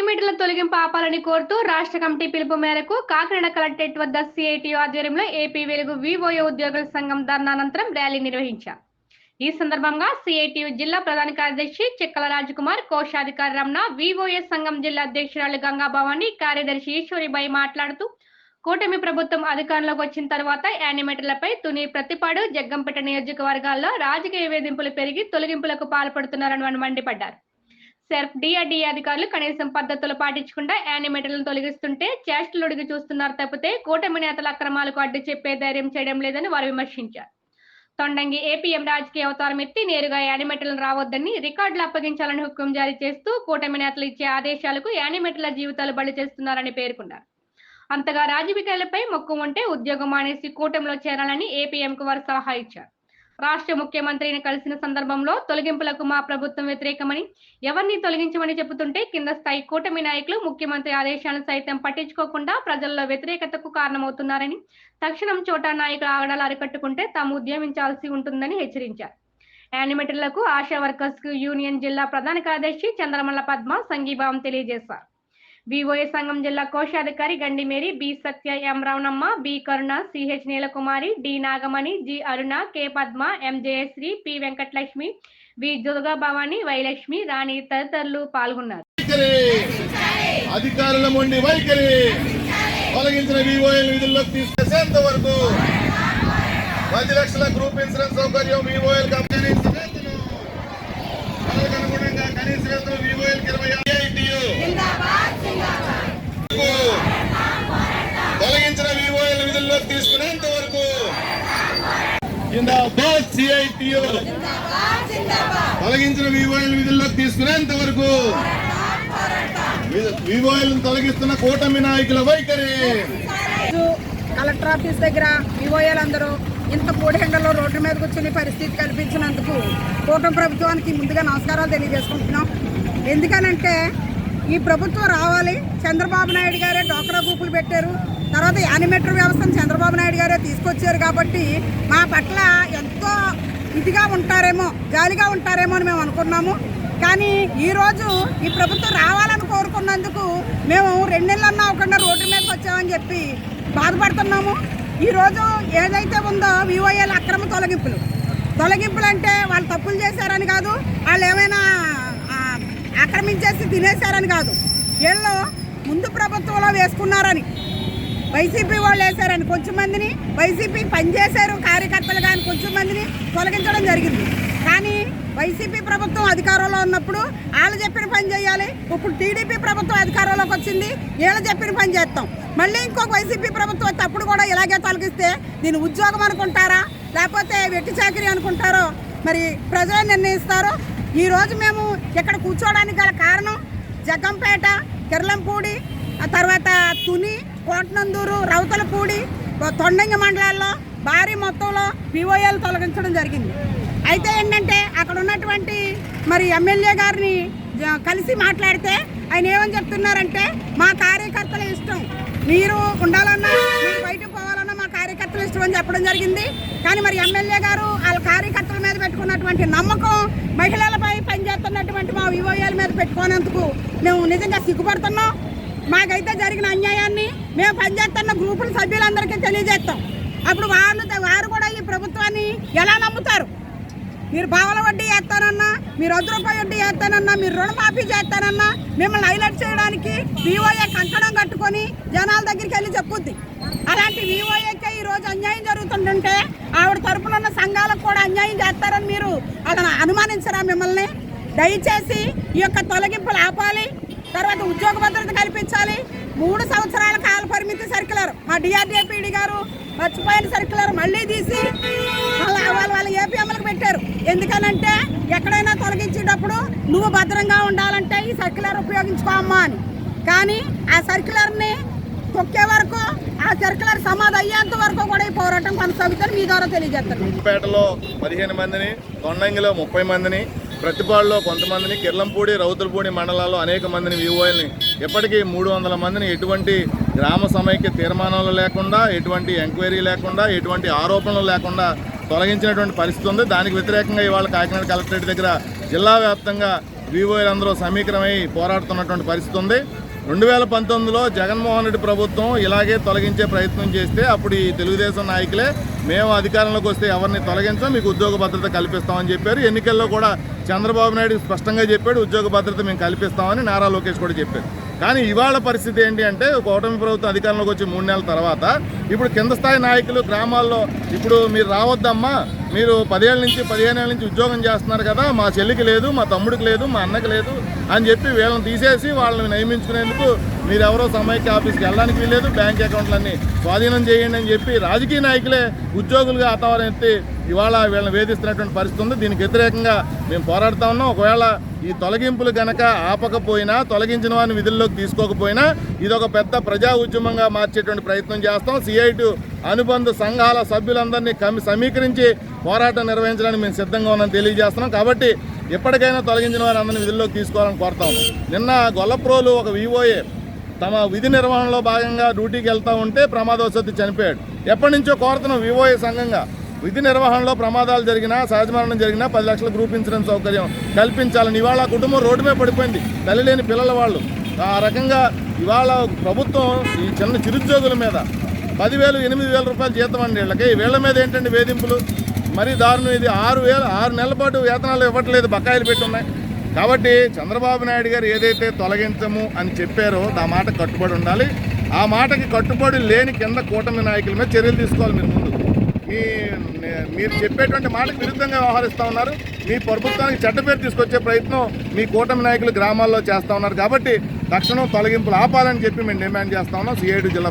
యానిమేటర్ల తొలగింపు ఆపాలని కోరుతూ రాష్ట్ర కమిటీ పిలుపు మేరకు కాకినాడ కలెక్టరేట్ వద్ద సిఐటియు ఆధ్వర్యంలో ఏపీ వెలుగు వివోఏ ఉద్యోగుల సంఘం ధర్నా అనంతరం ర్యాలీ నిర్వహించారు. ఈ సందర్భంగా సిఐటియు జిల్లా ప్రధాన కార్యదర్శి చెక్కల రాజకుమార్, కోశాధికారి రమణ, వివోఏ సంఘం జిల్లా అధ్యక్షురాలు గంగా భవాని, కార్యదర్శి ఈశ్వరిబాయి మాట్లాడుతూ కూటమి ప్రభుత్వం అధికారంలోకి వచ్చిన తర్వాత యానిమేటర్లపై తుని, ప్రతిపాడు, జగ్గంపేట నియోజకవర్గాల్లో రాజకీయ వేధింపులు పెరిగి తొలగింపులకు పాల్పడుతున్నారని మండిపడ్డారు. సెర్ఫ్ డిఆర్డీఏ అధికారులు కనీసం పద్ధతులు పాటించకుండా యానిమేటర్లను తొలగిస్తుంటే చేష్టలుడిగి చూస్తున్నారు తప్పితే కూటమి నేతల అక్రమాలకు అడ్డు చెప్పే ధైర్యం చేయడం లేదని వారు విమర్శించారు. తొండంగి ఏపీఎం రాజకీయ అవతారం ఎత్తి నేరుగా యానిమేటర్లను రావద్దని, రికార్డులు అప్పగించాలని హుకుం జారీ చేస్తూ కూటమి నేతలు ఇచ్చే ఆదేశాలకు యానిమేటర్ల జీవితాలు బలి చేస్తున్నారని పేర్కొన్నారు. అంతగా రాజకీయాలపై మొక్కు ఉంటే ఉద్యోగం మానేసి కూటమిలో చేరాలని ఏపీఎంకు వారు సలహా ఇచ్చారు. రాష్ట్ర ముఖ్యమంత్రిని కలిసిన సందర్భంలో తొలగింపులకు మా ప్రభుత్వం వ్యతిరేకమని, ఎవరిని తొలగించమని చెబుతుంటే కింద స్థాయి కూటమి నాయకులు ముఖ్యమంత్రి ఆదేశాలను సైతం పట్టించుకోకుండా ప్రజల్లో వ్యతిరేకతకు కారణమవుతున్నారని, తక్షణం చోటా నాయకులు ఆగడాలు అరికట్టుకుంటే తాము ఉద్యమించాల్సి ఉంటుందని హెచ్చరించారు. యానిమేటర్లకు, ఆశా వర్కర్స్ యూనియన్ జిల్లా ప్రధాన కార్యదర్శి చంద్రమల్ల పద్మ సంఘీభావం తెలియజేశారు. వివోఏ సంఘం జిల్లా కోశాధికారి గండిమేరి, బి సత్య, ఎం రావణమ్మ, బి కరుణ, CH Neelakumari, D Nagamani, G అరుణ, కె పద్మ, ఎం జయశ్రీ, పి వెంకటలక్ష్మి, వి దుర్గా భవాని, వైలక్ష్మి, రాణి తదితరులు పాల్గొన్నారు. అధికారుల మొండి వైఖరి తొలగించిన వివోఏల విధుల్లోకి తీసుకొచ్చేంత వరకు 10 లక్షల గ్రూప్ ఇన్సూరెన్స్ సౌకర్యం వివోఏల అనుగుణంగా కనీస వేతనం వివోఏలకు 26 తొలగించిన వివోఏల విధుల్లోకి తీసుకునేంత వరకు జిందాబాద్ సిఐటియు తొలగించిన వివోఏల విధుల్లోకి తీసుకునేంత వరకు వివోఏలను తొలగిస్తున్న కూటమి నాయకుల వైఖరి. కలెక్టర్ ఆఫీస్ దగ్గర వివోఏలందరూ ఇంత పొడిహెండలో రోడ్డు మీద కూర్చుని పరిస్థితి కల్పించినందుకు కూటమి ప్రభుత్వానికి ముందుగా నమస్కారాలు తెలియజేసుకుంటున్నాం. ఎందుకనంటే ఈ ప్రభుత్వం రావాలి, చంద్రబాబు నాయుడు గారే డోక్రా గ్రూపులు పెట్టారు, తర్వాత యానిమేటర్ వ్యవస్థను చంద్రబాబు నాయుడు గారే తీసుకొచ్చారు కాబట్టి మా పట్ల ఎంతో ఇదిగా ఉంటారేమో, జాలిగా ఉంటారేమో అని మేము అనుకున్నాము. కానీ ఈరోజు ఈ ప్రభుత్వం రావాలని కోరుకున్నందుకు మేము 2 నెలలన్నా అవ్వకుండా రోడ్డు మీదకి వచ్చామని చెప్పి బాధపడుతున్నాము. ఈరోజు ఏదైతే ఉందో వివోఏల అక్రమ తొలగింపులు అంటే వాళ్ళు తప్పులు చేశారని కాదు, వాళ్ళు ఏమైనా ఆక్రమించేసి తినేశారని కాదు, వీళ్ళు ముందు ప్రభుత్వంలో వేసుకున్నారని వైసీపీ వాళ్ళు వేశారని కొంచెం మందిని, వైసీపీ పనిచేశారు కార్యకర్తలు కానీ కొంచెం మందిని తొలగించడం జరిగింది. కానీ వైసీపీ ప్రభుత్వం అధికారంలో ఉన్నప్పుడు వాళ్ళు చెప్పిన పని చేయాలి. ఇప్పుడు టీడీపీ ప్రభుత్వం అధికారంలోకి వచ్చింది, వీళ్ళు చెప్పిన పని చేస్తాం. మళ్ళీ ఇంకొక వైసీపీ ప్రభుత్వం వచ్చి అప్పుడు కూడా ఇలాగే తొలగిస్తే దీన్ని ఉద్యోగం అనుకుంటారా లేకపోతే వెట్టి చాకిరీ అనుకుంటారో మరి ప్రజలే నిర్ణయిస్తారు. ఈరోజు మేము ఇక్కడ కూర్చోవడానికి గల కారణం జగ్గంపేట, కిర్లంపూడి, తర్వాత తుని, కోటనందూరు, రౌతలపూడి, తొండంగి మండలాల్లో భారీ మొత్తంలో వివోఏలు తొలగించడం జరిగింది. అయితే ఏంటంటే అక్కడ ఉన్నటువంటి మరి ఎమ్మెల్యే గారిని కలిసి మాట్లాడితే ఆయన ఏమని చెప్తున్నారంటే మా కార్యకర్తల ఇష్టం, మీరు ఉండాలన్నా మీరు బయటకు పోవాలన్నా మా కార్యకర్తలు ఇష్టం అని చెప్పడం జరిగింది. కానీ మరి ఎమ్మెల్యే గారు వాళ్ళ కార్యకర్తల మీద పెట్టుకున్నటువంటి నమ్మకం మహిళలపై పనిచేస్తున్నటువంటి మా వివోఏల మీద పెట్టుకునేందుకు మేము నిజంగా సిగ్గుపడుతున్నాం. మాకైతే జరిగిన అన్యాయాన్ని మేము పనిచేస్తున్న గ్రూపుల సభ్యులందరికీ తెలియజేస్తాం. అప్పుడు వారు కూడా ఈ ప్రభుత్వాన్ని ఎలా నమ్ముతారు? మీరు పావల వడ్డీ వేస్తానన్నా, మీరు 100 రూపాయల వడ్డీ వేస్తానన్నా, మీరు రుణమాఫీ చేస్తానన్నా మిమ్మల్ని హైలైట్ చేయడానికి వివోఏ కంకణం కట్టుకొని జనాల దగ్గరికి వెళ్ళి చెప్పుద్ది. అలాంటి వివోఏకే ఈరోజు అన్యాయం జరుగుతుంటుంటే ఆవిడ తరపున ఉన్న సంఘాలకు కూడా అన్యాయం చేస్తారని మీరు అలా అనుమానించరా? మిమ్మల్ని దయచేసి ఈ యొక్క తొలగింపులు ఆపాలి, తర్వాత ఉద్యోగ భద్రత కల్పించాలి. 3 సంవత్సరాల కాల పరిమితి సర్క్యులర్ మా డిఆర్డీఏ పీడీ గారు మర్చిపోయిన సర్క్యులర్ మళ్ళీ తీసి వాళ్ళ ఏపీఎంలకు పెట్టారు. ఎందుకనంటే ఎక్కడైనా తొలగించేటప్పుడు నువ్వు భద్రంగా ఉండాలంటే ఈ సర్క్యులర్ ఉపయోగించుకోమ్మా అని. కానీ ఆ సర్క్యులర్ని తొక్కే వరకు, ఆ సర్క్యులర్ సమాధి అయ్యేంత వరకు కూడా ఈ పోరాటం కొనసాగుతుంది. మీ ద్వారా తెలియజేస్తాను. పేటలో 15 మందిని, తొండంగిలో 30 మందిని, ప్రతిపాడులో కొంతమందిని, కిర్లంపూడి, రౌతులపూడి మండలాల్లో అనేక మందిని వివోఏల్ని ఇప్పటికీ 300 మందిని ఎటువంటి గ్రామ సమైక్య తీర్మానాలు లేకుండా, ఎటువంటి ఎంక్వైరీ లేకుండా, ఎటువంటి ఆరోపణలు లేకుండా తొలగించినటువంటి పరిస్థితి ఉంది. దానికి వ్యతిరేకంగా ఇవాళ కాకినాడ కలెక్టరేట్ దగ్గర జిల్లా వ్యాప్తంగా వివోలందరూ సమీకరమై పోరాడుతున్నటువంటి పరిస్థితి ఉంది. 2019లో జగన్మోహన్ రెడ్డి ప్రభుత్వం ఇలాగే తొలగించే ప్రయత్నం చేస్తే అప్పుడు ఈ తెలుగుదేశం నాయకులే మేము అధికారంలోకి వస్తే ఎవరిని తొలగించాం, మీకు ఉద్యోగ భద్రత కల్పిస్తామని చెప్పారు. ఎన్నికల్లో కూడా చంద్రబాబు నాయుడు స్పష్టంగా చెప్పాడు, ఉద్యోగ భద్రత మేము కల్పిస్తామని. నారా లోకేష్ కూడా చెప్పారు. కానీ ఇవాళ పరిస్థితి ఏంటి అంటే కూటమి ప్రభుత్వం అధికారంలోకి వచ్చి 3 నెలల తర్వాత ఇప్పుడు కింద స్థాయి నాయకులు గ్రామాల్లో ఇప్పుడు మీరు రావద్దమ్మా, మీరు 10 ఏళ్ళ నుంచి 15 ఏళ్ళ నుంచి ఉద్యోగం చేస్తున్నారు కదా, మా చెల్లికి లేదు, మా తమ్ముడికి లేదు, మా అన్నకి లేదు అని చెప్పి వీళ్ళని తీసేసి వాళ్ళని నియమించుకునేందుకు మీరెవరో సమైక్య ఆఫీస్కి వెళ్ళడానికి వీల్లేదు, బ్యాంక్ అకౌంట్లన్నీ స్వాధీనం చేయండి అని చెప్పి రాజకీయ నాయకులే ఉద్యోగులుగా ఆతావరం ఎత్తి ఇవాళ వీళ్ళని వేధిస్తున్నటువంటి పరిస్థితి ఉంది. దీనికి వ్యతిరేకంగా మేము పోరాడుతూ ఉన్నాం. ఒకవేళ ఈ తొలగింపులు గనక ఆపకపోయినా, తొలగించిన వారిని విధుల్లోకి తీసుకోకపోయినా ఇదొక పెద్ద ప్రజా ఉద్యమంగా మార్చేటువంటి ప్రయత్నం చేస్తాం. సిఐటి అనుబంధ సంఘాల సభ్యులందరినీ సమీకరించి పోరాటం నిర్వహించడానికి మేము సిద్ధంగా ఉన్నామని తెలియజేస్తున్నాం. కాబట్టి ఎప్పటికైనా తొలగించిన వారిని అందరినీ విధుల్లోకి తీసుకోవాలని కోరుతాం. నిన్న గొల్లప్రోలు ఒక వివోఏ తమ విధి నిర్వహణలో భాగంగా డ్యూటీకి వెళ్తూ ఉంటే ప్రమాదవశాత్తు చనిపోయాడు. ఎప్పటి నుంచో కోరుతున్నాం వివోఏ సంఘంగా విధి నిర్వహణలో ప్రమాదాలు జరిగినా, సహజ మరణం జరిగినా 10 లక్షల గ్రూప్ ఇన్సూరెన్స్ సౌకర్యం కల్పించాలని. ఇవాళ ఆ కుటుంబం రోడ్డు మీద పడిపోయింది, తల్లి లేని పిల్లల వాళ్ళు. ఆ రకంగా ఇవాళ ప్రభుత్వం ఈ చిన్న చిరుద్యోగుల మీద 10,000, 8,000 రూపాయలు జీతం అండి వీళ్ళకి. వీళ్ళ మీద ఏంటండి వేధింపులు? మరీ దారుణం ఇది. 6 నెలల పాటు వేతనాలు ఇవ్వట్లేదు, బకాయిలు పెట్టున్నాయి. కాబట్టి చంద్రబాబు నాయుడు గారు ఏదైతే తొలగించము అని చెప్పారో ఆ మాట కట్టుబడి ఉండాలి. ఆ మాటకి కట్టుబడి లేని కింద కూటమి నాయకుల మీద చర్యలు తీసుకోవాలి. మీరు ముందు మీరు చెప్పేటువంటి మాటకు విరుద్ధంగా వ్యవహరిస్తూ ఉన్నారు. మీ ప్రభుత్వానికి చెడ్డ పేరు తీసుకొచ్చే ప్రయత్నం మీ కూటమి నాయకులు గ్రామాల్లో చేస్తూ ఉన్నారు. కాబట్టి తక్షణం తొలగింపులు ఆపాలని చెప్పి మేము డిమాండ్ చేస్తా ఉన్నాం. సిఐటి జిల్లా